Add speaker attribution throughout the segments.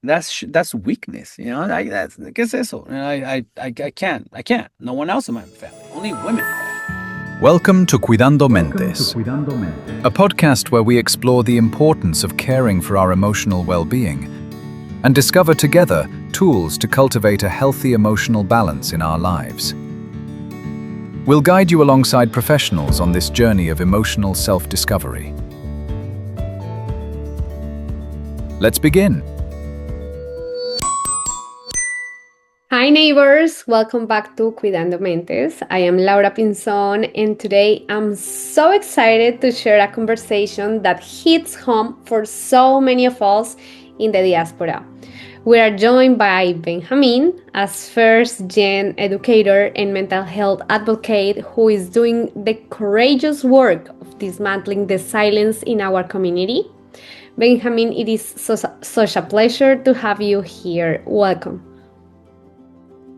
Speaker 1: That's weakness, you know. That's ¿qué es eso? You know, I can't. No one else in my family, only women.
Speaker 2: Welcome to Cuidando Mentes, a podcast where we explore the importance of caring for our emotional well-being and discover together tools to cultivate a healthy emotional balance in our lives. We'll guide you alongside professionals on this journey of emotional self-discovery. Let's begin.
Speaker 3: Hi neighbors, welcome back to Cuidando Mentes. I am Laura Pinzon and today I'm so excited to share a conversation that hits home for so many of us in the diaspora. We are joined by Benjamin, as first-gen educator and mental health advocate who is doing the courageous work of dismantling the silence in our community. Benjamin, it is such a pleasure to have you here. Welcome.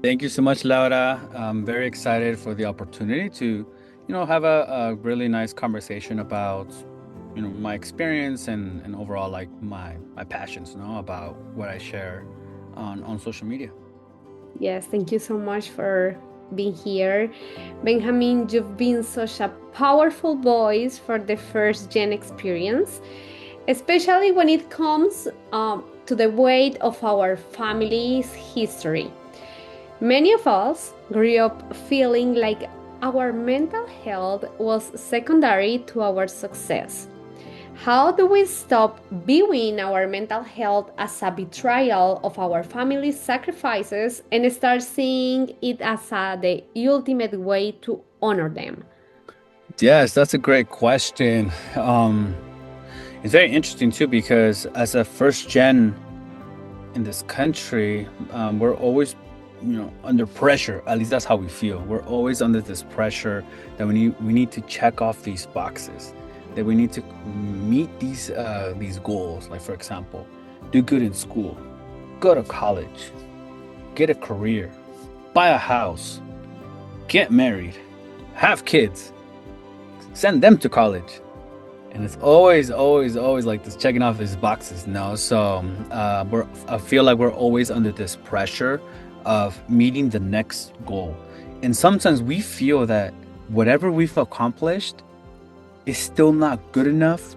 Speaker 1: Thank you so much, Laura. I'm very excited for the opportunity to, have a really nice conversation about, my experience and overall like my passions, about what I share on social media.
Speaker 3: Yes, thank you so much for being here. Benjamin, you've been such a powerful voice for the first gen experience, especially when it comes to the weight of our family's history. Many of us grew up feeling like our mental health was secondary to our success. How do we stop viewing our mental health as a betrayal of our family's sacrifices and start seeing it as the ultimate way to honor them?
Speaker 1: Yes, that's a great question. It's very interesting too because as a first gen in this country, we're always, under pressure. At least that's how we feel. We're always under this pressure that we need to check off these boxes, that we need to meet these goals. Like for example, do good in school, go to college, get a career, buy a house, get married, have kids, send them to college. And it's always like this, checking off these boxes. No, so I feel like we're always under this pressure of meeting the next goal, and sometimes we feel that whatever we've accomplished is still not good enough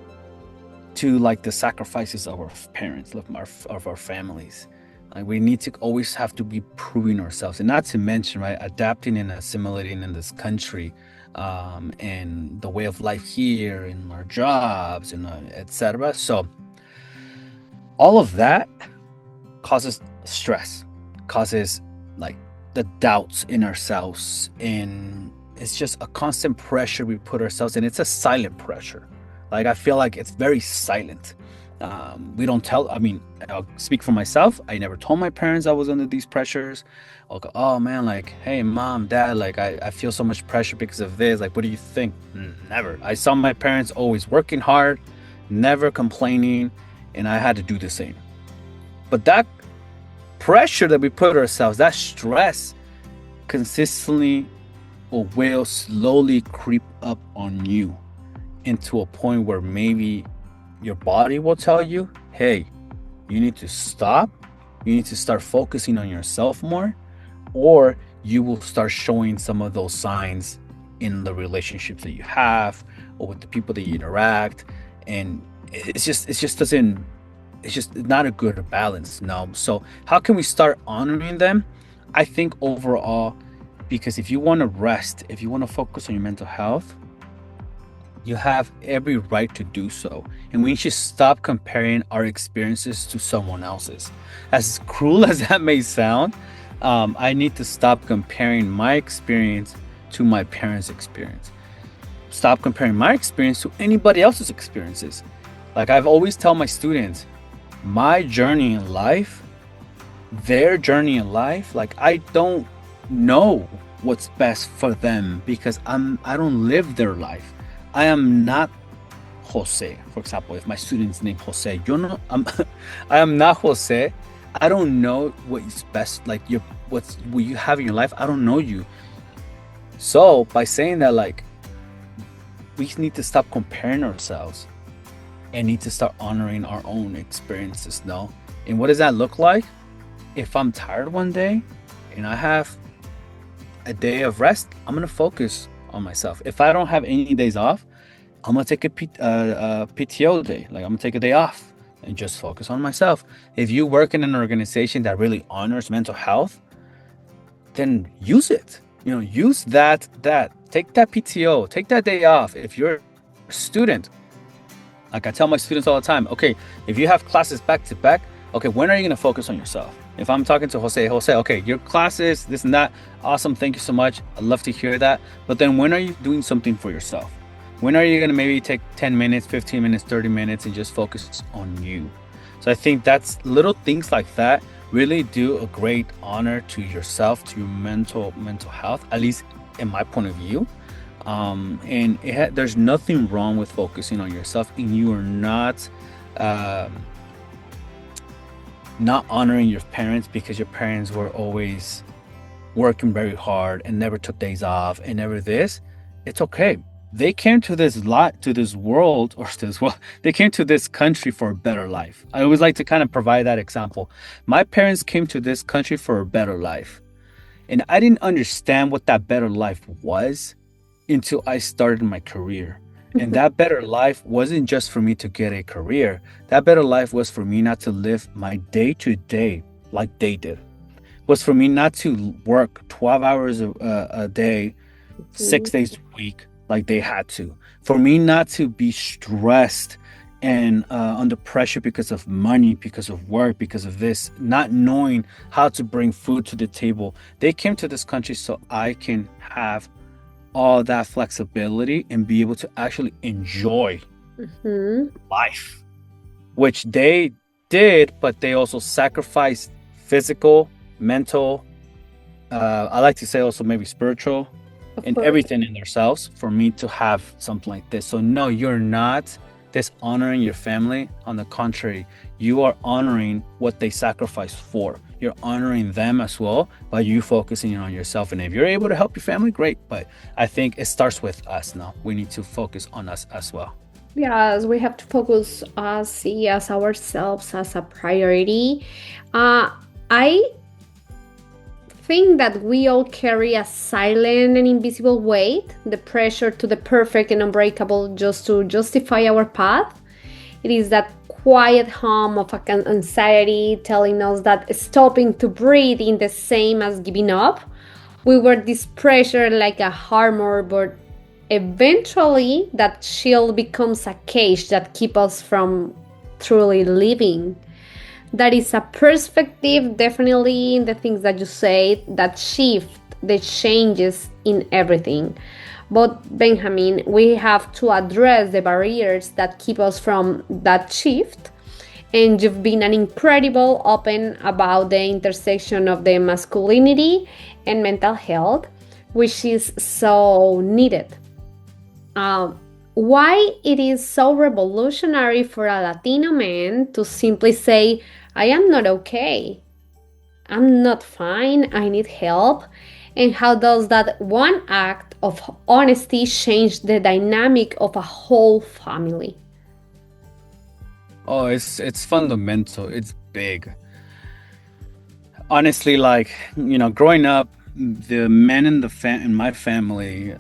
Speaker 1: to like the sacrifices of our parents, of our families. Like we need to always have to be proving ourselves, and not to mention, right, adapting and assimilating in this country, and the way of life here, and our jobs, and etc. So all of that causes stress, causes like the doubts in ourselves, and it's just a constant pressure we put ourselves in. It's a silent pressure. Like I feel like it's very silent. We don't tell. I mean, I'll speak for myself. I never told my parents I was under these pressures. I'll go, oh man, like, hey mom, dad, like I feel so much pressure because of this. Like, what do you think? Never. I saw my parents always working hard, never complaining, and I had to do the same. But that pressure that we put ourselves, that stress, consistently or will slowly creep up on you into a point where maybe your body will tell you, hey, you need to stop. You need to start focusing on yourself more, or you will start showing some of those signs in the relationships that you have or with the people that you interact. And it's just not a good balance. No. So how can we start honoring them? I think overall, because if you want to rest, if you want to focus on your mental health, you have every right to do so. And we should stop comparing our experiences to someone else's. As cruel as that may sound, I need to stop comparing my experience to my parents' experience. Stop comparing my experience to anybody else's experiences. Like I've always tell my students, my journey in life, their journey in life, like I don't know what's best for them because I don't live their life. I am not Jose. For example, if my student's named Jose, I am not Jose. I don't know what is best, like what you have in your life. I don't know you. So by saying that, like, we need to stop comparing ourselves and need to start honoring our own experiences, no? And what does that look like? If I'm tired one day and I have a day of rest, I'm gonna focus on myself. If I don't have any days off, I'm gonna take a PTO day. Like, I'm gonna take a day off and just focus on myself. If you work in an organization that really honors mental health, then use it. Use that take that PTO, take that day off. If you're a student, like I tell my students all the time, okay, if you have classes back to back, okay, when are you going to focus on yourself? If I'm talking to Jose, okay, your classes, this and that, awesome, thank you so much. I'd love to hear that. But then when are you doing something for yourself? When are you going to maybe take 10 minutes, 15 minutes, 30 minutes and just focus on you? So I think that's little things like that really do a great honor to yourself, to your mental health, at least in my point of view. And there's nothing wrong with focusing on yourself, and you are not honoring your parents because your parents were always working very hard and never took days off and never this. It's okay. They came to this world, they came to this country for a better life. I always like to kind of provide that example. My parents came to this country for a better life. And I didn't understand what that better life was until I started my career. And that better life wasn't just for me to get a career. That better life was for me not to live my day to day like they did. Was for me not to work 12 hours a day, 6 days a week like they had to. For me not to be stressed and under pressure because of money, because of work, because of this, not knowing how to bring food to the table. They came to this country so I can have all that flexibility and be able to actually enjoy life, which they did, but they also sacrificed physical, mental, I like to say also maybe spiritual, and everything in themselves for me to have something like this. So no, you're not dishonoring your family. On the contrary, you are honoring what they sacrificed for. You're honoring them as well by you focusing on yourself. And if you're able to help your family, great. But I think it starts with us now. We need to focus on us as well.
Speaker 3: Yes, we have to focus us as ourselves as a priority. I think that we all carry a silent and invisible weight, the pressure to the perfect and unbreakable just to justify our path. It is that quiet hum of anxiety telling us that stopping to breathe is the same as giving up. We wear this pressure like a armor, but eventually that shield becomes a cage that keeps us from truly living. That is a perspective, definitely, in the things that you say, that shift, the changes in everything. But Benjamin, we have to address the barriers that keep us from that shift. And you've been an incredible open about the intersection of the masculinity and mental health, which is so needed. Why it is so revolutionary for a Latino man to simply say, I am not okay, I'm not fine, I need help, and how does that one act of honesty change the dynamic of a whole family?
Speaker 1: Oh, it's fundamental. It's big. Honestly, like, growing up, the men in my family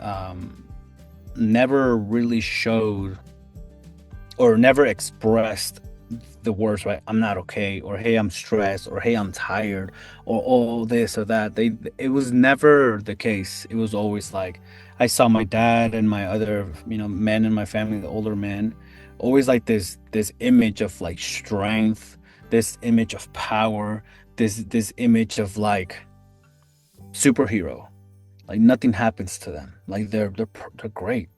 Speaker 1: never really showed or never expressed the words, right? I'm not okay, or hey, I'm stressed, or hey, I'm tired, or all this or that. It was never the case. It was always like, I saw my dad and my other, men in my family, the older men, always like this image of like strength, this image of power, this image of like superhero. Like nothing happens to them. Like they're great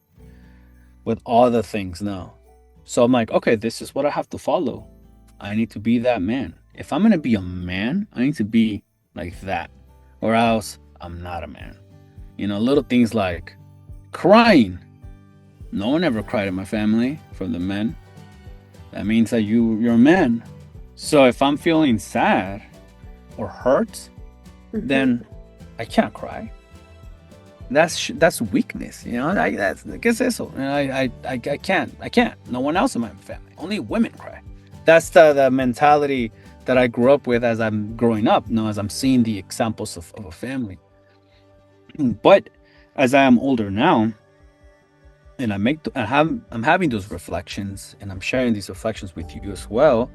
Speaker 1: with all the things now. So I'm like, okay, this is what I have to follow. I need to be that man. If I'm gonna be a man, I need to be like that, or else I'm not a man. Little things like crying. No one ever cried in my family from the men. That means that you're a man. So if I'm feeling sad or hurt, then I can't cry. That's weakness, ¿qué es eso? I can't. No one else in my family. Only women cry. That's the mentality that I grew up with as I'm growing up, as I'm seeing the examples of a family. But as I am older now, and I'm having those reflections, and I'm sharing these reflections with you as well.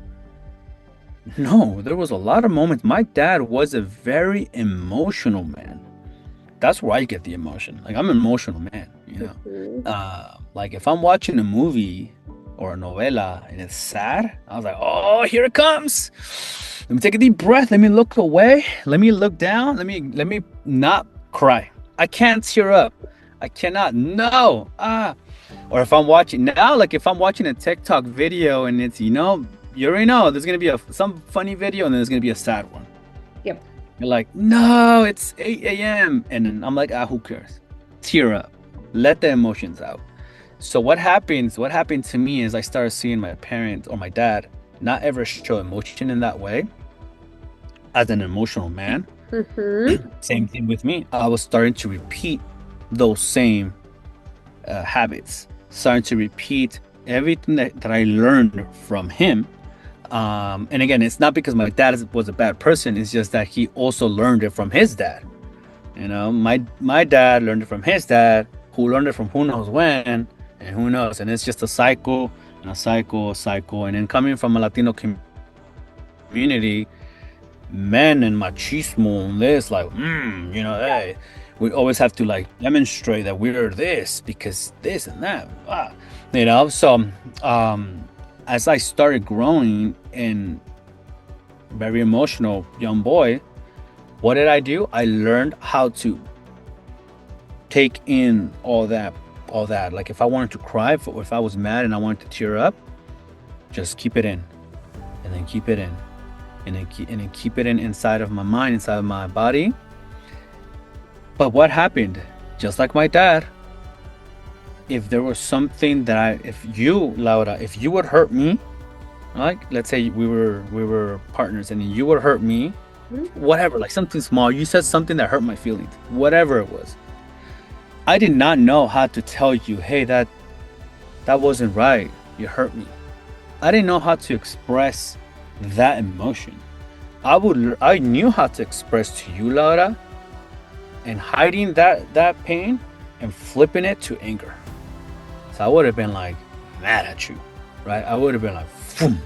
Speaker 1: No, there was a lot of moments. My dad was a very emotional man. That's where I get the emotion. Like, I'm an emotional man,
Speaker 3: Mhm.
Speaker 1: Like, if I'm watching a movie or a novela and it's sad, I was like, oh, here it comes. Let me take a deep breath. Let me look away. Let me look down. Let me not cry. I can't tear up. I cannot. No. Or if I'm watching now, like if I'm watching a TikTok video and it's, you already know there's gonna be some funny video and then there's gonna be a sad one.
Speaker 3: Yep.
Speaker 1: You're like, no, it's 8 a.m. And then I'm like, who cares? Tear up. Let the emotions out. So what happened to me is I started seeing my parents or my dad not ever show emotion in that way as an emotional man.
Speaker 3: Mm-hmm.
Speaker 1: Same thing with me. I was starting to repeat those same habits, starting to repeat everything that I learned from him. And again, it's not because my dad was a bad person. It's just that he also learned it from his dad. My dad learned it from his dad, who learned it from who knows when, and who knows. And it's just a cycle and a cycle, And then coming from a Latino community, men and machismo and this, like, hey, we always have to like demonstrate that we're this because this and that. So as I started growing and very emotional young boy, what did I do? I learned how to take in all that. Like if I wanted to cry, if I was mad and I wanted to tear up, just keep it in, and then keep it in, and then keep it in inside of my mind, inside of my body. But what happened? Just like my dad, if there was something if you, Laura, if you would hurt me, like let's say we were partners and you would hurt me, whatever, like something small, you said something that hurt my feelings, whatever it was, I did not know how to tell you, hey, that wasn't right, you hurt me. I didn't know how to express that emotion. I knew how to express to you, Laura, and hiding that pain and flipping it to anger. So I would have been like mad at you, right? I would have been like, Fum.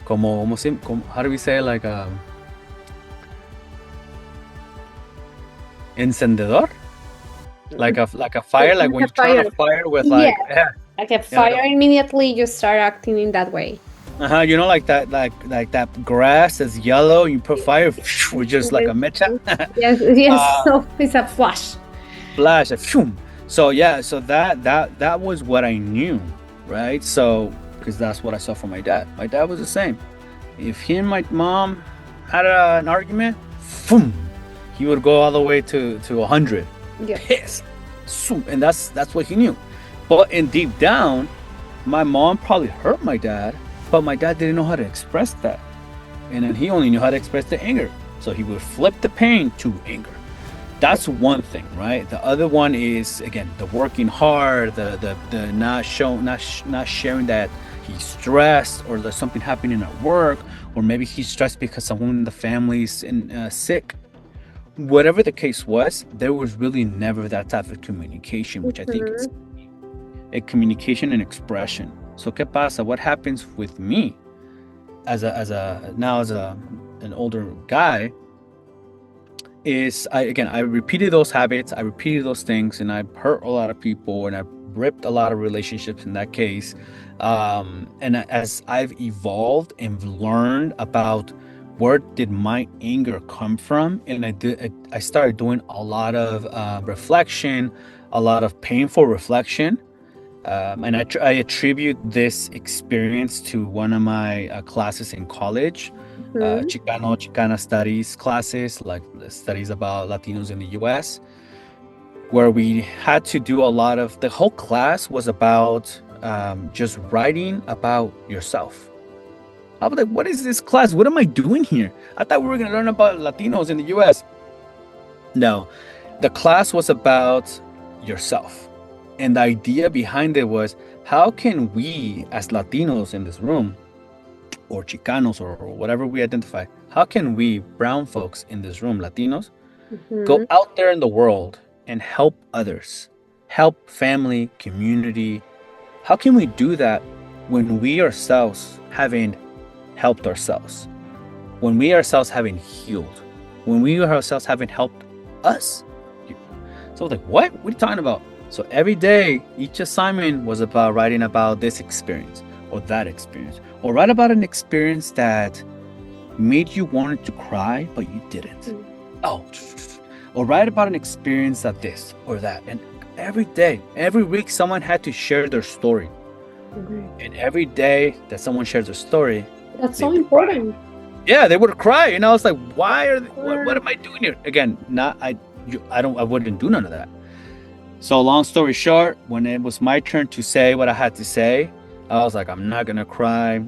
Speaker 1: How do we say, like encendedor? Like a fire, like when you turn a fire with like,
Speaker 3: like a fire, immediately you start acting in that way.
Speaker 1: Like that grass is yellow, you put fire with just like a mecha.
Speaker 3: yes. So it's a flash.
Speaker 1: Flash, so that was what I knew, right? So because that's what I saw from my dad. My dad was the same. If he and my mom had an argument, he would go all the way to 100. Pissed. And that's what he knew. But in deep down, my mom probably hurt my dad, but my dad didn't know how to express that. And then he only knew how to express the anger. So he would flip the pain to anger. That's one thing, right? The other one is, again, the working hard, the not sharing that he's stressed, or there's something happening at work, or maybe he's stressed because someone in the family's sick. Whatever the case was, there was really never that type of communication, which I think is a communication and expression. So, ¿qué pasa? What happens with me as an older guy is I repeated those habits, I repeated those things, and I hurt a lot of people, and I ripped a lot of relationships in that case. And as I've evolved and learned about where did my anger come from, and I started doing a lot of reflection, a lot of painful reflection. And I attribute this experience to one of my classes in college, Chicana studies classes, like studies about Latinos in the US, where we had to do the whole class was about just writing about yourself. I was like, what is this class? What am I doing here? I thought we were going to learn about Latinos in the US. No, the class was about yourself. And the idea behind it was, how can we as Latinos in this room or Chicanos or whatever we identify, how can we, brown folks in this room, Latinos, go out there in the world and help others, help family, community? How can we do that when we ourselves haven't helped ourselves? When we ourselves haven't healed? When we ourselves haven't helped us? So I was like, what? What are you talking about? So every day, each assignment was about writing about this experience or that experience, or write about an experience that made you wanted to cry, but you didn't. Oh, or write about an experience that this or that. And every day, every week, someone had to share their story. And every day that someone shares their story,
Speaker 3: that's so important.
Speaker 1: Yeah, they would cry. And I was like, why are they, what am I doing here? Again, I wouldn't do none of that. So long story short, when it was my turn to say what I had to say, I was like, I'm not gonna cry.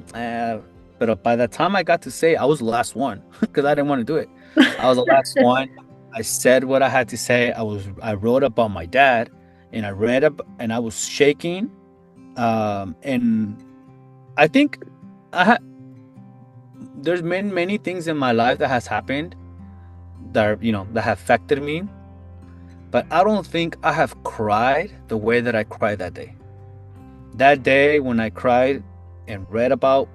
Speaker 1: But by the time I got to say, I was the last one because I didn't want to do it. I was the last one. I said what I had to say. I wrote about my dad, and I read up, and I was shaking. And I think there's been many things in my life that has happened that that have affected me, but I don't think I have cried the way that I cried that day. That day when I cried and read about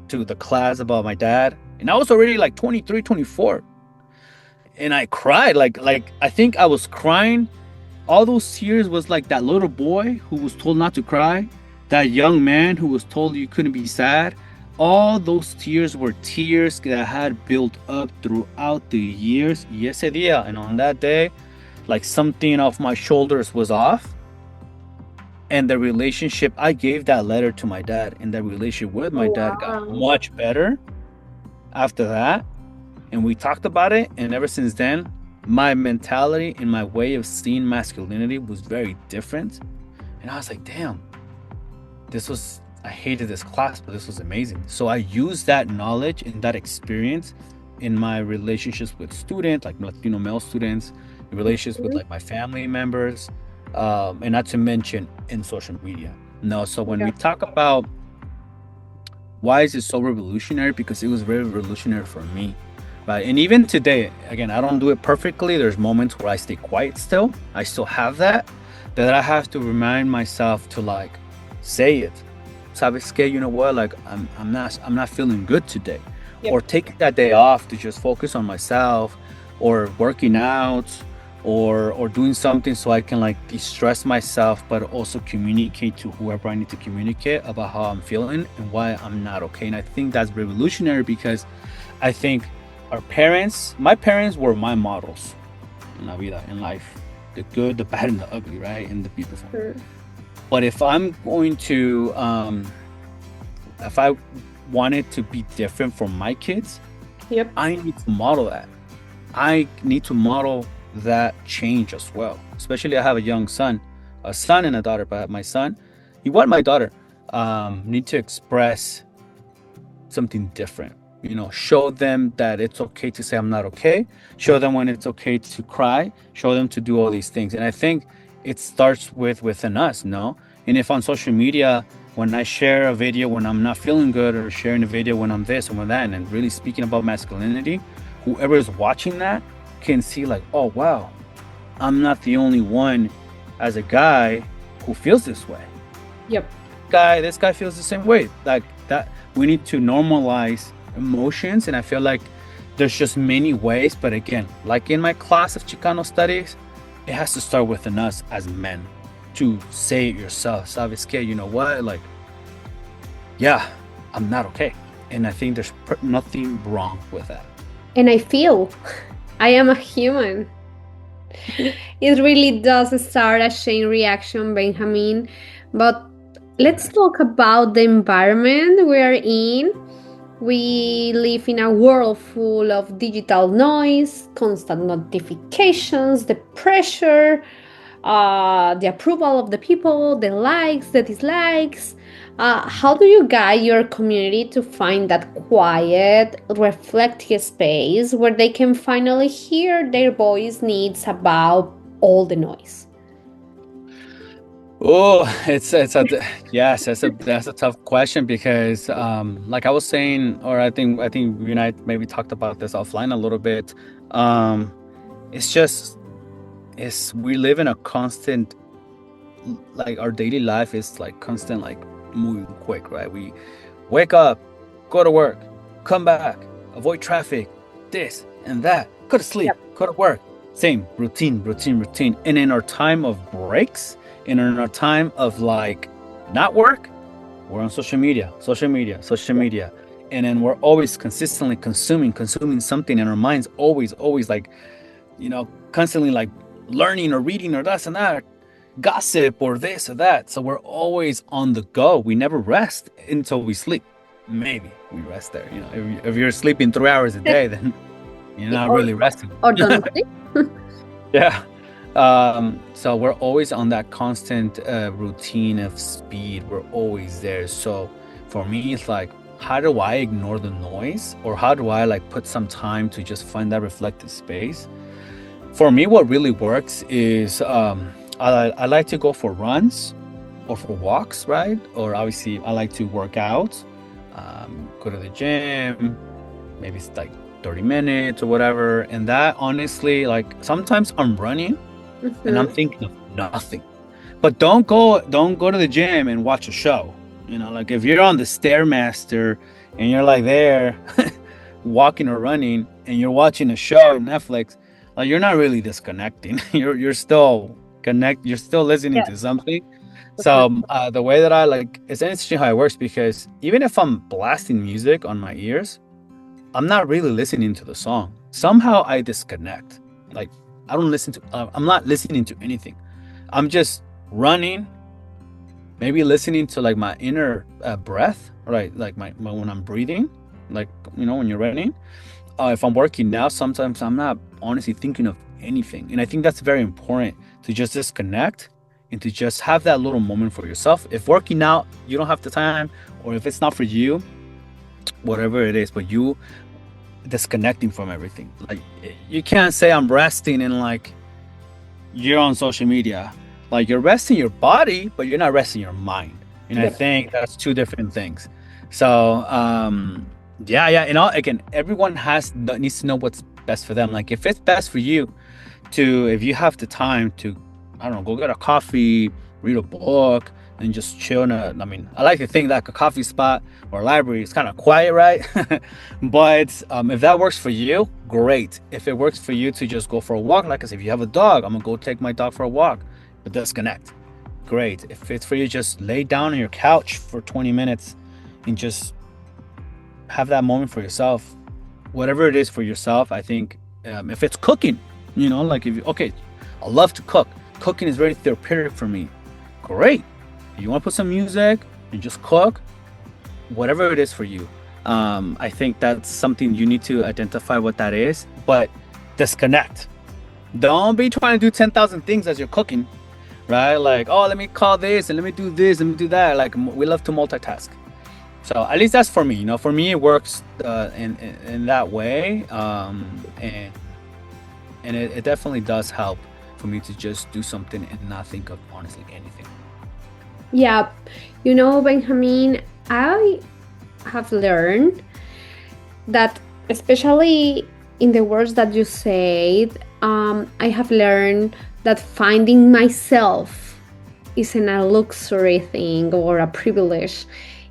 Speaker 1: to the class about my dad, and I was already like 23, 24, and I cried like I think I was crying. All those tears was like that little boy who was told not to cry, that young man who was told you couldn't be sad. All those tears were tears that had built up throughout the years. Y ese día, and on that day, like something off my shoulders was off. And the relationship, I gave that letter to my dad, and the relationship with my dad got much better after that. And we talked about it, and ever since then, my mentality and my way of seeing masculinity was very different. And I was like, damn, I hated this class, but this was amazing. So I used that knowledge and that experience in my relationships with students, like Latino male students, relationships with like my family members, and not to mention in social media. No, so when we talk about why is it so revolutionary, because it was very revolutionary for me, right? And even today, again, I don't do it perfectly. There's moments where I stay quiet still. I still have that I have to remind myself to like say it. Sabes que, you know what? Like I'm not feeling good today, or taking that day off to just focus on myself, or working out, or doing something so I can like de-stress myself, but also communicate to whoever I need to communicate about how I'm feeling and why I'm not okay. And I think that's revolutionary, because I think my parents were my models in la vida, in life, the good, the bad, and the ugly, right? And the beautiful. But if I'm going to, if I wanted to be different from my kids, I need to model that. I need to model that change as well. Especially I have a young son, a son and a daughter, but my son, he want my daughter, need to express something different. Show them that it's okay to say I'm not okay. Show them when it's okay to cry. Show them to do all these things. And I think it starts within us, no? And if on social media, when I share a video when I'm not feeling good, or sharing a video when I'm this and when that, and really speaking about masculinity, whoever is watching that can see like, oh, wow, I'm not the only one as a guy who feels this way. This guy feels the same way. Like that, we need to normalize emotions. And I feel like there's just many ways, but again, like in my class of Chicano studies, it has to start within us as men to say it yourself. Sabes que, you know what, like, yeah, I'm not okay. And I think there's nothing wrong with that.
Speaker 3: And I feel I am a human. It really does start a chain reaction, Benjamin. But let's talk about the environment we are in. We live in a world full of digital noise, constant notifications, the pressure, the approval of the people, the likes, the dislikes. How do you guide your community to find that quiet, reflective space where they can finally hear their voice needs above all the noise?
Speaker 1: Oh, yes, that's a tough question because like I was saying, or I think you and I maybe talked about this offline a little bit. Um it's just it's we live in a constant, like our daily life is like constant, like moving quick, right? We wake up, go to work, come back, avoid traffic, this and that, go to sleep,
Speaker 3: Yep.
Speaker 1: go to work. Same routine, routine, routine. And in our time of breaks, and in our time of like not work, we're on social media, social media, social
Speaker 3: Yep.
Speaker 1: media. And then we're always consistently consuming something, and our minds always like, constantly like learning or reading or this and that, gossip or this or that. So we're always on the go. We never rest until we sleep. Maybe we rest there. If you're sleeping 3 hours a day, then you're not
Speaker 3: Or
Speaker 1: really resting.
Speaker 3: or don't sleep.
Speaker 1: Yeah. So we're always on that constant routine of speed. We're always there. So for me, it's like, how do I ignore the noise, or how do I like put some time to just find that reflective space? For me, what really works is I like to go for runs or for walks, right? Or obviously, I like to work out, go to the gym, maybe it's like 30 minutes or whatever. And that honestly, like sometimes I'm running and I'm
Speaker 3: Mhm.
Speaker 1: thinking of nothing. But don't go to the gym and watch a show. Like if you're on the Stairmaster and you're like there walking or running and you're watching a show on Netflix, like you're not really disconnecting. You're still listening to
Speaker 3: Yes,
Speaker 1: something. So
Speaker 3: definitely.
Speaker 1: the way that I like, it's interesting how it works, because even if I'm blasting music on my ears, I'm not really listening to the song. Somehow I disconnect. Like I don't listen to. I'm not listening to anything. I'm just running, maybe listening to like my inner breath, right? Like when I'm breathing, like when you're running. If I'm working now, sometimes I'm not honestly thinking of anything, and I think that's very important, to just disconnect and to just have that little moment for yourself. If working out, you don't have the time, or if it's not for you, whatever it is, but you disconnecting from everything. Like you can't say I'm resting and like you're on social media. Like you're resting your body, but you're not resting your mind. And I
Speaker 3: Yep.
Speaker 1: think that's two different things. So yeah, yeah. Again, everyone needs to know what's best for them. Like if it's best for you if you have the time to, I don't know, go get a coffee, read a book, and just chill I mean, I like to think that a coffee spot or a library is kind of quiet, right? But if that works for you, great. If it works for you to just go for a walk, like I said, if you have a dog, I'm gonna go take my dog for a walk, but disconnect. Great. If it's for you, just lay down on your couch for 20 minutes and just have that moment for yourself. Whatever it is for yourself, I think if it's cooking, like if you, okay, I love to cook. Cooking is very therapeutic for me. Great. You want to put some music and just cook, whatever it is for you. I think that's something you need to identify what that is, but disconnect. Don't be trying to do 10,000 things as you're cooking, right? Like, oh, let me call this and let me do this and let me do that. Like, we love to multitask. So at least that's for me. For me, it works in that way, and it definitely does help for me to just do something and not think of honestly anything.
Speaker 3: Yeah, Benjamin, I have learned that, especially in the words that you said, I have learned that finding myself isn't a luxury thing or a privilege.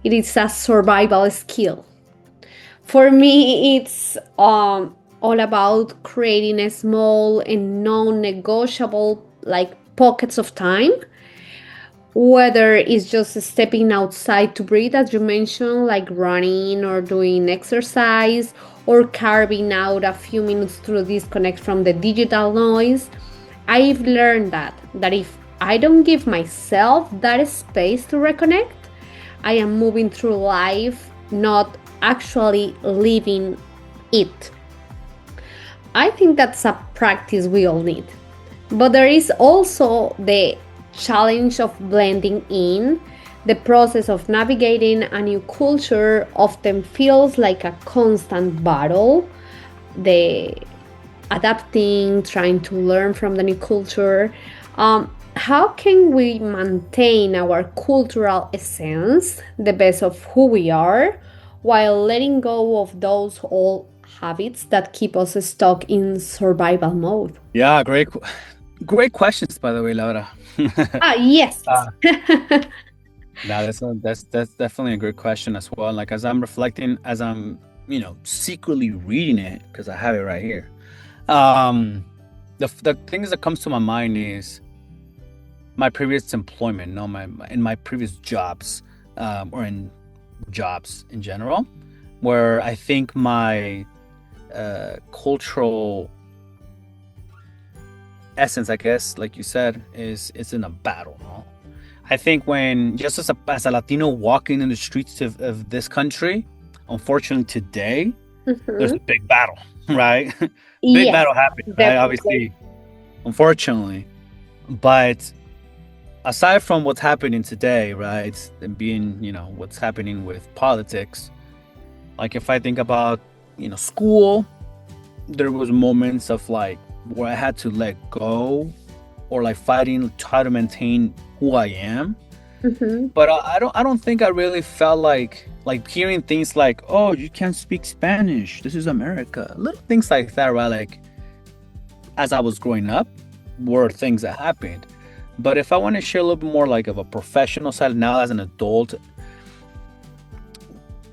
Speaker 3: It is a survival skill. For me, it's all about creating a small and non-negotiable like pockets of time, whether it's just stepping outside to breathe, as you mentioned, like running or doing exercise, or carving out a few minutes to disconnect from the digital noise. I've learned that if I don't give myself that space to reconnect, I am moving through life, not actually living it. I think that's a practice we all need. But there is also the challenge of blending in. The process of navigating a new culture often feels like a constant battle. The adapting, trying to learn from the new culture. how can we maintain our cultural essence, the best of who we are, while letting go of those old habits that keep us stuck in survival mode?
Speaker 1: Yeah, great questions, by the way, Laura.
Speaker 3: Ah, yes.
Speaker 1: uh, now that's definitely a great question as well. Like as I'm reflecting, as I'm secretly reading it because I have it right here. Um, the things that comes to my mind is my previous employment, no, in my previous jobs, or in jobs in general, where I think my cultural essence, I guess, like you said, is in a battle. No? I think when just as a Latino walking in the streets of this country, unfortunately today, there's
Speaker 3: Mhm.
Speaker 1: a big battle, right? Big
Speaker 3: Yes,
Speaker 1: battle happening, right?
Speaker 3: definitely.
Speaker 1: Obviously, unfortunately. But aside from what's happening today, right, and being, what's happening with politics, like if I think about, school, there was moments of like where I had to let go or like fighting, try to maintain who I am.
Speaker 3: Mhm.
Speaker 1: But I don't think I really felt like hearing things like, oh, you can't speak Spanish. This is America. Little things like that, right? Like as I was growing up, were things that happened. But if I want to share a little bit more like of a professional side now as an adult,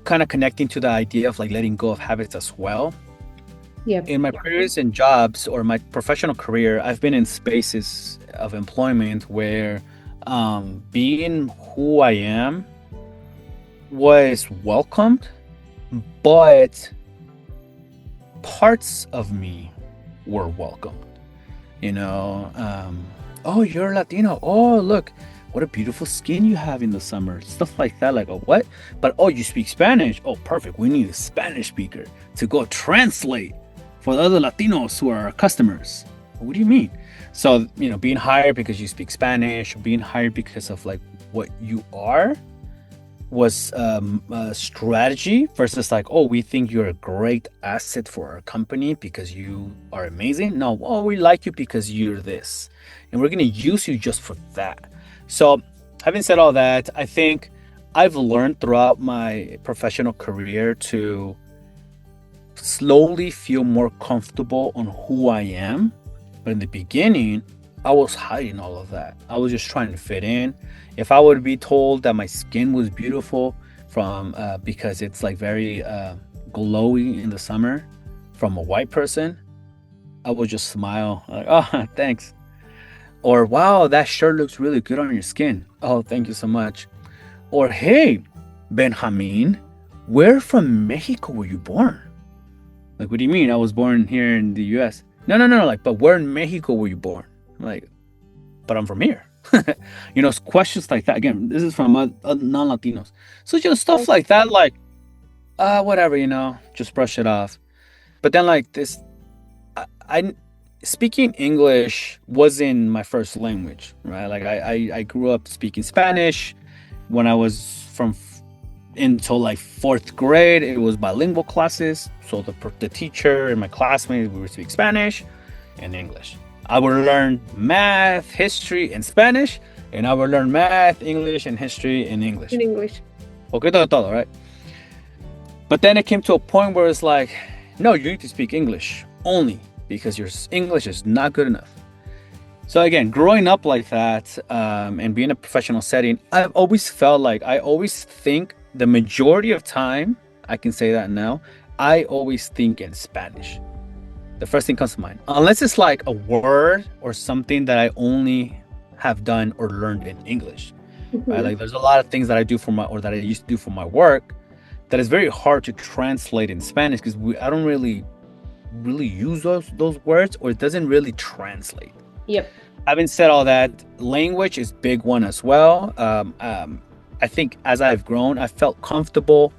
Speaker 1: kind of connecting to the idea of like letting go of habits as well.
Speaker 3: Yep.
Speaker 1: In my previous in jobs or my professional career, I've been in spaces of employment where being who I am was welcomed, but parts of me were welcomed. You know, oh, you're Latino. Oh, look, what a beautiful skin you have in the summer. Stuff like that. Like, oh, what? But oh, you speak Spanish. Oh, perfect. We need a Spanish speaker to go translate for the other Latinos who are our customers. What do you mean? So, being hired because you speak Spanish, being hired because of like what you are was a strategy versus like, oh, we think you're a great asset for our company because you are amazing. No, oh, we like you because you're this, and we're gonna use you just for that. So, having said all that, I think I've learned throughout my professional career to slowly feel more comfortable on who I am. But in the beginning, I was hiding all of that. I was just trying to fit in. If I would be told that my skin was beautiful from because it's like very glowy in the summer from a white person, I would just smile like, "Oh, thanks." Or, "Wow, that shirt looks really good on your skin." "Oh, thank you so much." Or, "Hey, Benjamin, where from Mexico were you born?" Like, what do you mean? I was born here in the US. No, no, no, no. Like, but where in Mexico were you born? Like, but I'm from here. Questions like that. Again, this is from non-Latinos. So just stuff like that, like, whatever, just brush it off. But then, like this, I speaking English wasn't my first language, right? Like, I grew up speaking Spanish when I was until like fourth grade. It was bilingual classes, so the teacher and my classmates, we would speak Spanish and English. I would learn math, history, and Spanish, and I would learn math, English, and history in English.
Speaker 3: In English.
Speaker 1: Poquito de todo, right? But then it came to a point where it's like, no, you need to speak English only because your English is not good enough. So again, growing up like that, and being in a professional setting, I've always felt like I always think the majority of time, I can say that now, I always think in Spanish. The first thing comes to mind, unless it's like a word or something that I only have done or learned in English, right?
Speaker 3: Mhm.
Speaker 1: Like there's a lot of things that I do or that I used to do for my work that is very hard to translate in Spanish because I don't really use those words, or it doesn't really translate.
Speaker 3: Yep.
Speaker 1: Having said all that, language is big one as well. I think as I've grown, I felt comfortable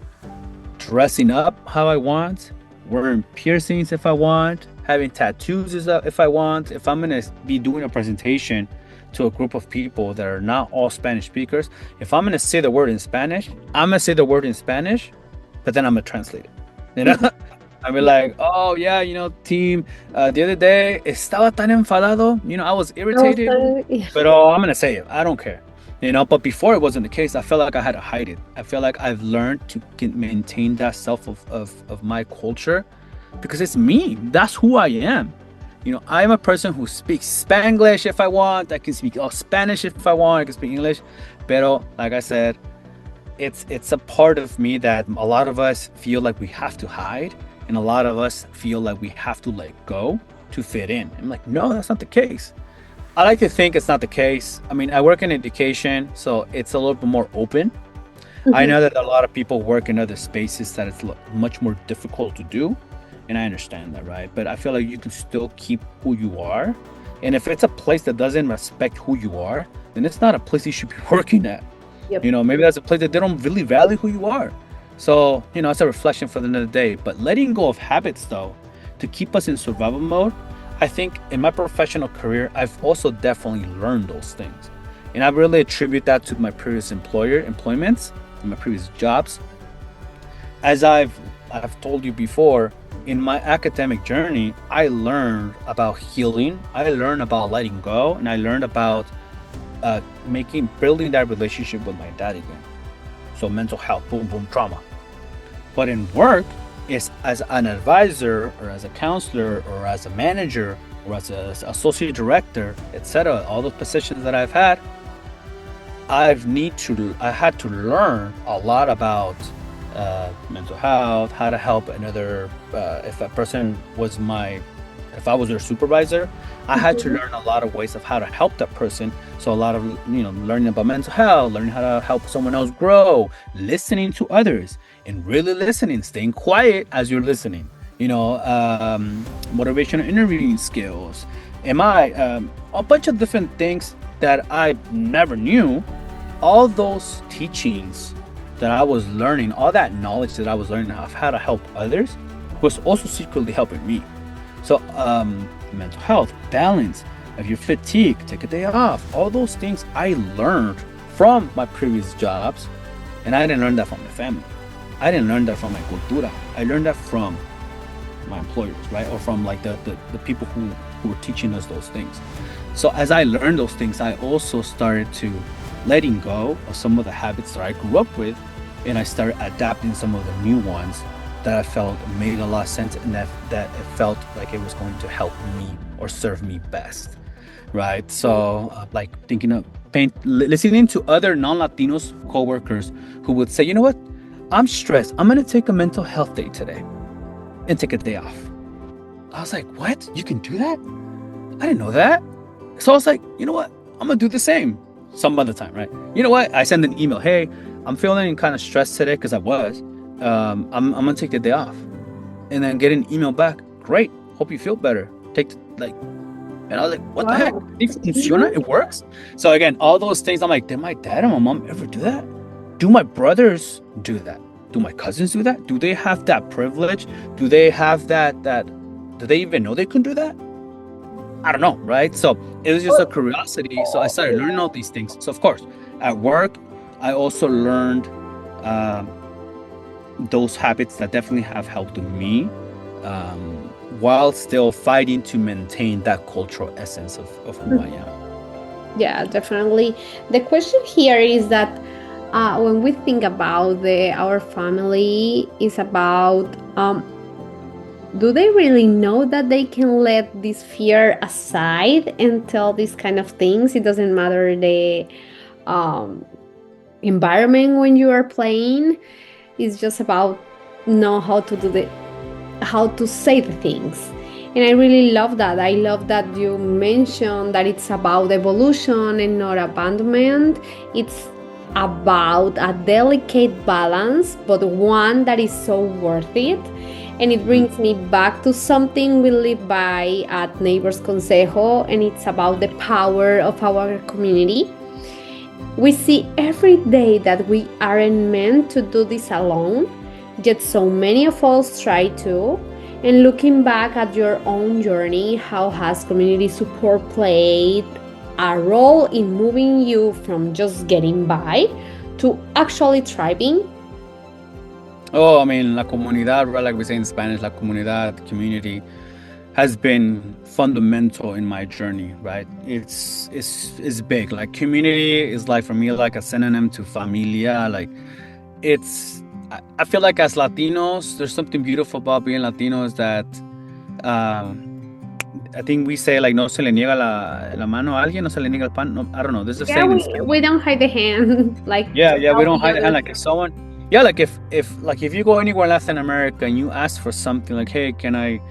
Speaker 1: dressing up how I want, wearing piercings if I want, having tattoos if I want. If I'm gonna be doing a presentation to a group of people that are not all Spanish speakers, if I'm gonna say the word in Spanish, I'm gonna say the word in Spanish, but then I'm gonna translate it. You know, I'd be like, oh yeah, team, the other day estaba tan enfadado, I was
Speaker 3: I was
Speaker 1: irritated,
Speaker 3: like, yeah.
Speaker 1: but I'm gonna say it. I don't care, But before it wasn't the case. I felt like I had to hide it. I feel like I've learned to maintain that self of my culture, because it's me. That's who I am. I'm a person who speaks Spanglish if I want. I can speak Spanish if I want. I can speak English, pero like I said, it's a part of me that a lot of us feel like we have to hide, and a lot of us feel like we have to let go to fit in. I'm like, no, that's not the case. I like to think it's not the case. I mean, I work in education, so it's a little bit more open. I
Speaker 3: Mhm.
Speaker 1: know that a lot of people work in other spaces that it's much more difficult to do, and I understand that, right? But I feel like you can still keep who you are, and if it's a place that doesn't respect who you are, then it's not a place you should be working at.
Speaker 3: Yep.
Speaker 1: Maybe that's a place that they don't really value who you are. So, it's a reflection for the end of the day. But letting go of habits, though, to keep us in survival mode, I think in my professional career, I've also definitely learned those things. And I really attribute that to my previous employments, and my previous jobs. As I've told you before, in my academic journey, I learned about healing, I learned about letting go, and I learned about building that relationship with my dad again. So mental health, boom, boom, trauma. But in work, is as an advisor or as a counselor or as a manager or as an associate director, etc. All those positions that I've had, I had to learn a lot about mental health, how to help another. If a person was if I was their supervisor, I had to
Speaker 3: Mhm.
Speaker 1: learn a lot of ways of how to help that person. So a lot of learning about mental health, learning how to help someone else grow, listening to others, and really listening, staying quiet as you're listening. Motivational interviewing skills. A bunch of different things that I never knew. All those teachings that I was learning, all that knowledge that I was learning of how to help others, was also secretly helping me. So, mental health, balance, if you're fatigued, take a day off. All those things I learned from my previous jobs, and I didn't learn that from my family. I didn't learn that from my cultura. I learned that from my employers, right? Or from like the people who were teaching us those things. So as I learned those things, I also started to letting go of some of the habits that I grew up with, and I started adapting some of the new ones that I felt made a lot of sense, and that it felt like it was going to help me or serve me best, right? So like thinking of listening to other non-Latinos coworkers who would say, you know what, I'm stressed, I'm gonna take a mental health day today and take a day off. I was like, what? You can do that? I didn't know that. So I was like, you know what? I'm gonna do the same some other time, right? You know what? I send an email. Hey, I'm feeling kind of stressed today because I was. I'm gonna take the day off, and then get an email back. Great. Hope you feel better. And I was like, what the heck?
Speaker 3: Wow.
Speaker 1: It funciona?
Speaker 3: Mhm.
Speaker 1: It works. So again, all those things. I'm like, did my dad and my mom ever do that? Do my brothers do that? Do my cousins do that? Do they have that privilege? Do they have that? Do they even know they can do that? I don't know, right? So it was just a curiosity. So I started learning all these things. So of course, at work, I also learned um, those habits that definitely have helped me, um, while still fighting to maintain that cultural essence of who I am.
Speaker 3: Yeah, definitely. The question here is that when we think about our family, is about do they really know that they can let this fear aside and tell these kind of things? It doesn't matter the um, environment when you are playing. It's just about know how to do how to say the things. And I really love that. I love that you mentioned that it's about evolution and not abandonment. It's about a delicate balance, but one that is so worth it. And it
Speaker 1: Mhm.
Speaker 3: brings me back to something we live by at Neighbors Consejo, and it's about the power of our community. We see every day that we aren't meant to do this alone, yet so many of us try to. And looking back at your own journey, how has community support played a role in moving you from just getting by to actually thriving?
Speaker 1: Oh, I mean, la comunidad, right? Like we say in Spanish, la comunidad, community, has been fundamental in my journey, right? It's big. Like community is like for me like a synonym to familia. Like it's I feel like as Latinos, there's something beautiful about being Latinos that um I think we say like no se le niega la mano a alguien, no se le niega el pan. No, I don't know. There's a
Speaker 3: Yeah,
Speaker 1: saying in
Speaker 3: we
Speaker 1: Spanish.
Speaker 3: don't hide the hand like
Speaker 1: Yeah,
Speaker 3: to
Speaker 1: yeah, we
Speaker 3: help
Speaker 1: don't
Speaker 3: each
Speaker 1: hide the hand.
Speaker 3: other.
Speaker 1: Like if someone, yeah, like if you go anywhere in Latin America and you ask for something like, hey, can I,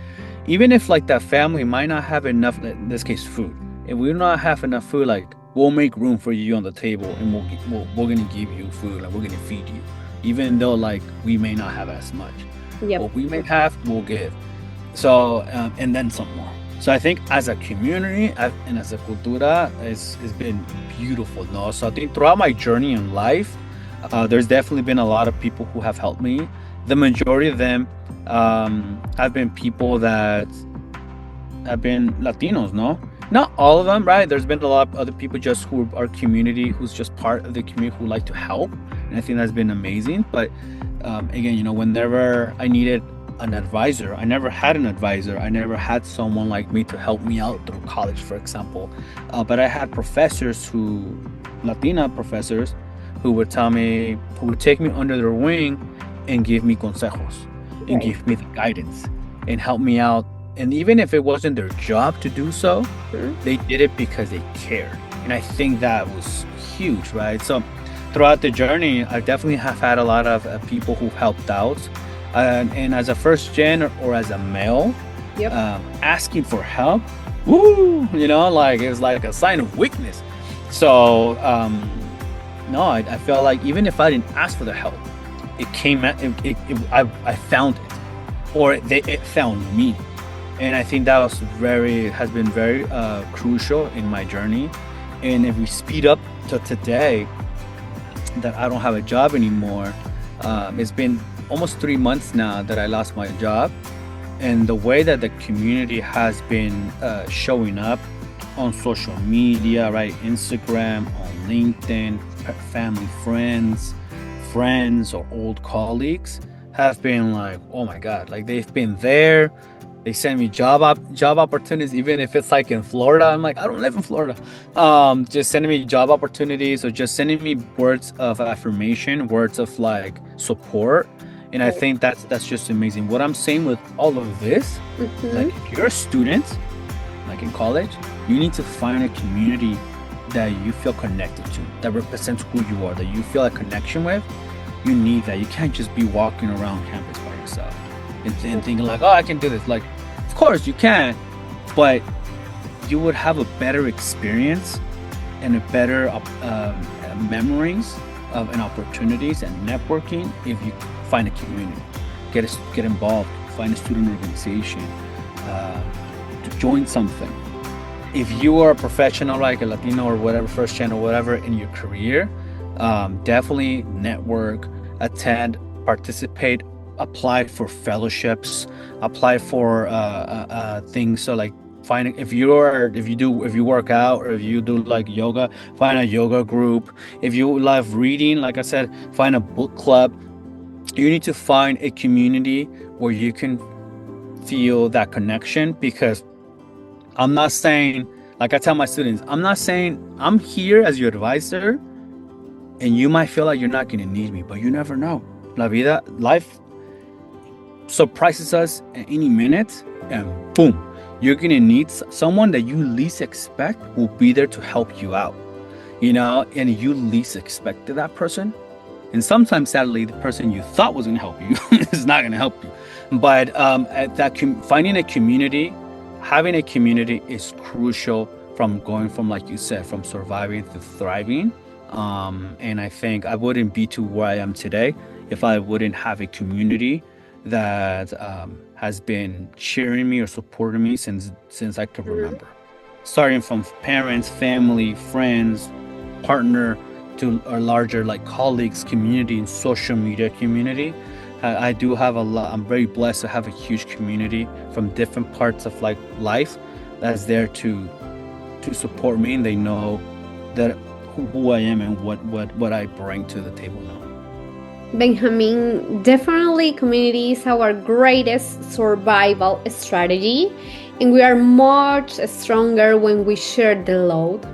Speaker 1: even if like that family might not have enough, in this case, food. If we do not have enough food, like we'll make room for you on the table and we're gonna give you food, like we're gonna feed you, even though like we may not have as much.
Speaker 3: Yep.
Speaker 1: What we may have, we'll give. So and then some more. So I think as a community and as a cultura, it's been beautiful. No, so I think throughout my journey in life, there's definitely been a lot of people who have helped me. The majority of them have been people that have been Latinos. No, not all of them, right? There's been a lot of other people just who are community, who's just part of the community who like to help, and I think that's been amazing. But again, whenever I needed an advisor, I never had an advisor. I never had someone like me to help me out through college, for example. But I had professors Latina professors, who would who would take me under their wing and give me consejos and
Speaker 3: Right.
Speaker 1: give me the guidance and help me out. And even if it wasn't their job to do so,
Speaker 3: Mhm.
Speaker 1: they did it because they cared. And I think that was huge, right? So throughout the journey, I definitely have had a lot of people who helped out. And as a first gen or as a male,
Speaker 3: Yep.
Speaker 1: asking for help, woo, like it's like a sign of weakness. So, no, I felt like even if I didn't ask for the help, it came at I found it, or it found me. And I think that has been very crucial in my journey. And if we speed up to today, that I don't have a job anymore, it's been almost 3 months now that I lost my job. And the way that the community has been showing up on social media, right? Instagram, on LinkedIn, family, friends or old colleagues have been like, oh my God, like they've been there. They send me job opportunities, even if it's like in Florida. I'm like, I don't live in Florida. Just sending me job opportunities or just sending me words of affirmation, words of like support. And I think that's just amazing. What I'm saying with all of this, like
Speaker 3: Mhm.
Speaker 1: if you're a student, like in college, you need to find a community that you feel connected to, that represents who you are, that you feel a connection with. You need that. You can't just be walking around campus by yourself and thinking like, oh, I can do this. Like, of course you can, but you would have a better experience and a better memories of and opportunities and networking if you find a community, get involved, find a student organization, to join something. If you are a professional like a Latino or whatever, first gen or whatever in your career, definitely network, attend, participate, apply for fellowships, apply for things. So like find if you work out or if you do like yoga, find a yoga group. If you love reading, like I said, find a book club. You need to find a community where you can feel that connection, because I'm not saying, like I tell my students, I'm not saying I'm here as your advisor and you might feel like you're not going to need me, but you never know. Life surprises us at any minute, and boom, you're going to need someone that you least expect will be there to help you out, and you least expected that person. And sometimes, sadly, the person you thought was going to help you is not going to help you. But finding a community, having a community is crucial from going from, like you said, from surviving to thriving. And I think I wouldn't be to where I am today if I wouldn't have a community that has been cheering me or supporting me since I could remember. Starting from parents, family, friends, partner, to a larger like colleagues community and social media community. I do have a lot. I'm very blessed to have a huge community from different parts of like life that's there to support me, and they know that who I am and what I bring to the table now.
Speaker 3: Benjamin, definitely community is our greatest survival strategy, and we are much stronger when we share the load.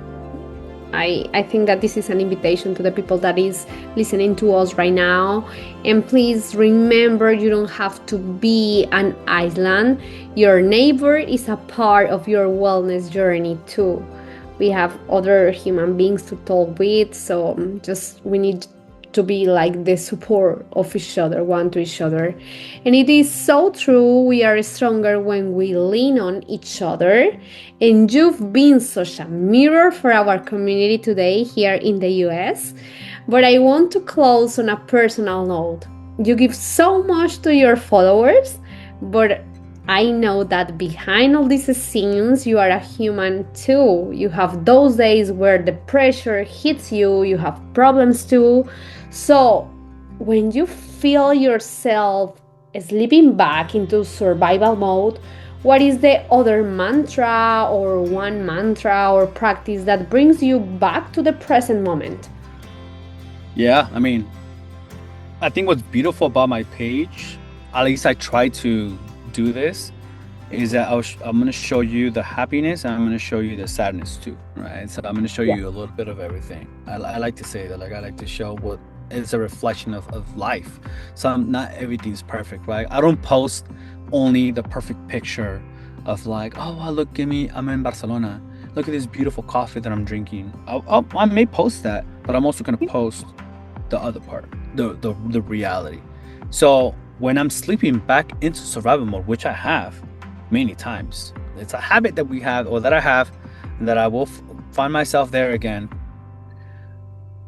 Speaker 3: I think that this is an invitation to the people that is listening to us right now. And please remember, you don't have to be an island. Your neighbor is a part of your wellness journey too. We have other human beings to talk with, so just we need to be like the support of each other, one to each other. And it is so true, we are stronger when we lean on each other. And you've been such a mirror for our community today here in the US. But I want to close on a personal note. You give so much to your followers, but I know that behind all these scenes, you are a human too. You have those days where the pressure hits you, you have problems too. So, when you feel yourself slipping back into survival mode, what is the other mantra or one mantra or practice that brings you back to the present moment?
Speaker 1: Yeah, I mean, I think what's beautiful about my page, at least I try to do this, is that I'm going to show you the happiness and I'm going to show you the sadness too, right? So I'm going to show you a little bit of everything. I like to say that, like, I like to show what is a reflection of life. So not everything's perfect, right? I don't post only the perfect picture of like, oh, wow, look at me, I'm in Barcelona. Look at this beautiful coffee that I'm drinking. I may post that, but I'm also going to post the other part, the reality. So when I'm sleeping back into survival mode, which I have many times, it's a habit that we have, or that I have, and that I will find myself there again.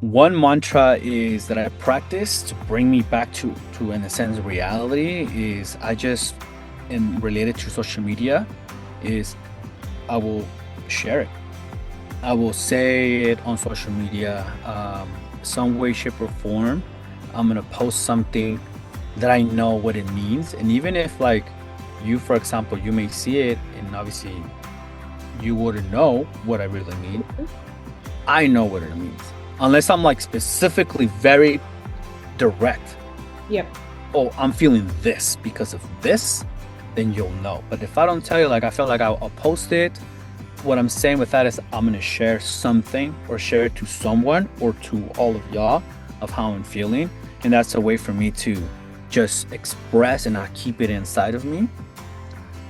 Speaker 1: One mantra is that I practice to bring me back to in a sense reality is I just, and related to social media, is I will share it. I will say it on social media, some way, shape, or form. I'm gonna post something that I know what it means, and even if, like, you, for example, you may see it, and obviously you wouldn't know what I really mean. I know what it means, unless I'm like specifically very direct.
Speaker 3: Yep.
Speaker 1: Oh, I'm feeling this because of this, then you'll know. But if I don't tell you, like, I feel like I'll post it. What I'm saying with that is I'm gonna share something, or share it to someone, or to all of y'all, of how I'm feeling, and that's a way for me to just express and not keep it inside of me.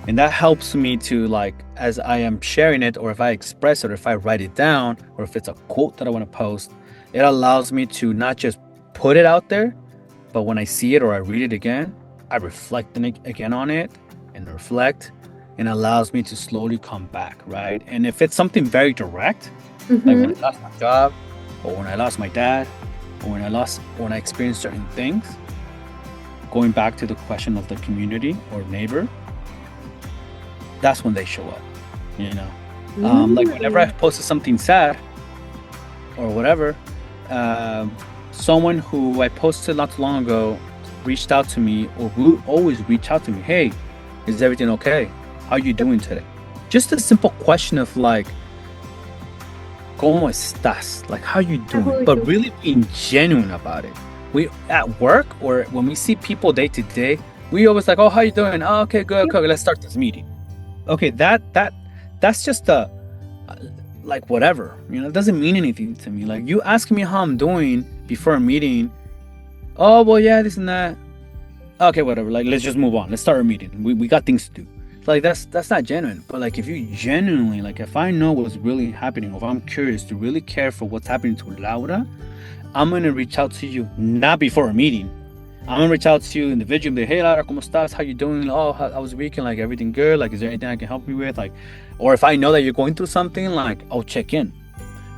Speaker 1: And that helps me to, like, as I am sharing it, or if I express it, or if I write it down, or if it's a quote that I want to post, it allows me to not just put it out there, but when I see it or I read it again, I reflect again on it, and reflect, and allows me to slowly come back, right? And if it's something very direct, like when I lost my job, or when I lost my dad, or when I experienced certain things, going back to the question of the community or neighbor, that's when they show up, you know. Like whenever I posted something sad or whatever, someone who I posted not too long ago reached out to me, or will always reach out to me. Hey, is everything okay? How are you doing today? Just a simple question of like, ¿Cómo estás? Like, how are you doing? But really being genuine about it. We at work, or when we see people day to day, we always like, oh, how you doing? Oh, okay, good, okay, let's start this meeting. Okay, that's just a like whatever, you know, it doesn't mean anything to me. Like, you asking me how I'm doing before a meeting, oh, well, yeah, this and that. Okay, whatever. Like, let's just move on. Let's start a meeting. We got things to do. Like, that's not genuine. But like, if you genuinely, like, if I know what's really happening, or if I'm curious to really care for what's happening to Laura, I'm gonna reach out to you, not before a meeting. I'm gonna reach out to you individually. Hey, Laura, ¿cómo estás? How you doing? Oh, how was the weekend? Like, everything good? Like, is there anything I can help you with? Like, or if I know that you're going through something, like, I'll check in,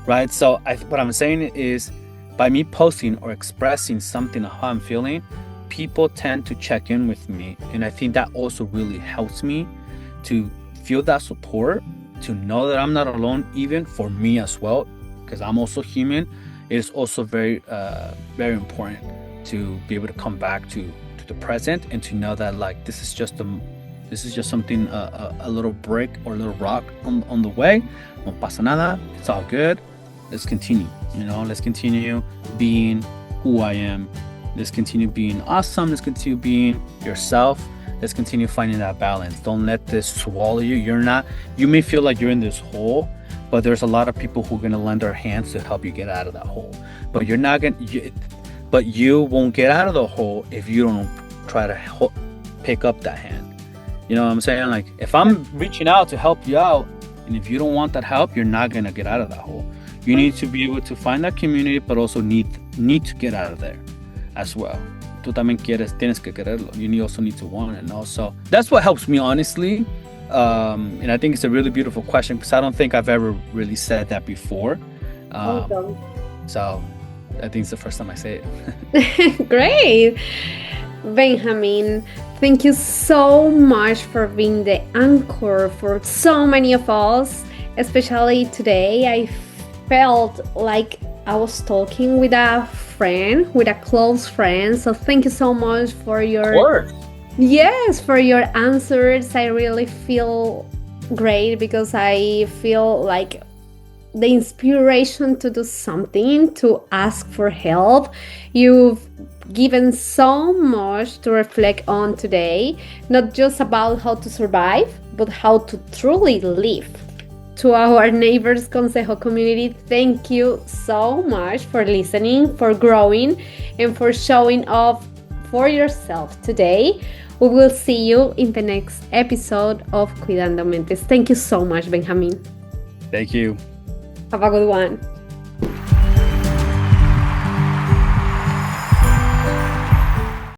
Speaker 1: right? So what I'm saying is, by me posting or expressing something of how I'm feeling, people tend to check in with me, and I think that also really helps me to feel that support, to know that I'm not alone, even for me as well, because I'm also human. It is also very important to be able to come back to the present, and to know that, like, this is just something, a little brick or a little rock on the way. No pasa nada. It's all good. Let's continue. You know, let's continue being who I am, Let's continue being awesome. Let's continue being yourself. Let's continue finding that balance. Don't let this swallow you. You may feel like you're in this hole, but there's a lot of people who are going to lend their hands to help you get out of that hole. But you won't get out of the hole if you don't try to pick up that hand. You know what I'm saying? Like, if I'm reaching out to help you out, and if you don't want that help, you're not going to get out of that hole. You need to be able to find that community, but also need to get out of there as well. Tú también tienes que quererlo. You also need to want it. So that's what helps me, honestly. And I think it's a really beautiful question, because I don't think I've ever really said that before.
Speaker 3: Awesome.
Speaker 1: So I think it's the first time I say it.
Speaker 3: Great. Benjamin, thank you so much for being the anchor for so many of us, especially today. I felt like I was talking with a friend, with a close friend. So thank you so much for your for your answers. I really feel great, because I feel like the inspiration to do something, to ask for help. You've given so much to reflect on today, not just about how to survive, but how to truly live. To our Neighbors Consejo community, thank you so much for listening, for growing, and for showing up for yourself today. We will see you in the next episode of Cuidando Mentes. Thank you so much, Benjamin.
Speaker 1: Thank you.
Speaker 3: Have a good one.